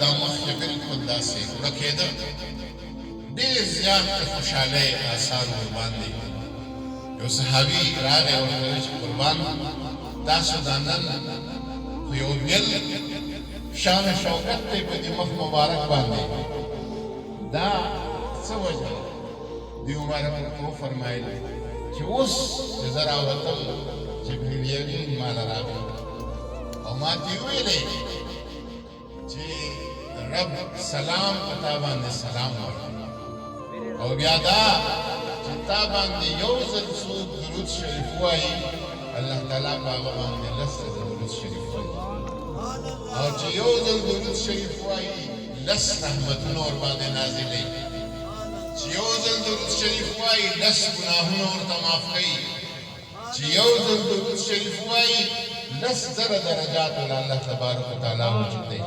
دا مخکې بالکل داسې ورکېده، ډېر زیات د خوشحالۍ آثار ورباندې. یو صحابي راغی ورته ویل چې قربان تاسو دا نن خو یو بېل شان شوکت دی په دې مخ مبارک باندې، دا څه وجه ده؟ دوی مبارک وفرمایل چې اوس چې زه راوتل جبریل امین ماله راغی او ما ته یې ویلې چې رب سلام په تا باندې سلام وکړي او بیا دا چې تا باندې یو ځل څوک درود شریف وایي الله تعالی په هغه باندې لس درود شریف وایي او چې یو ځل درود شریف وایي لس رحمتونه ورباندې نازلوي، چې یو ځل درود شریف وایي لس ګناهونه ورته معاف کوي، چې یو ځل درود شریف وایي لس زره درجات له الله تبارک وتعالی وجود دی.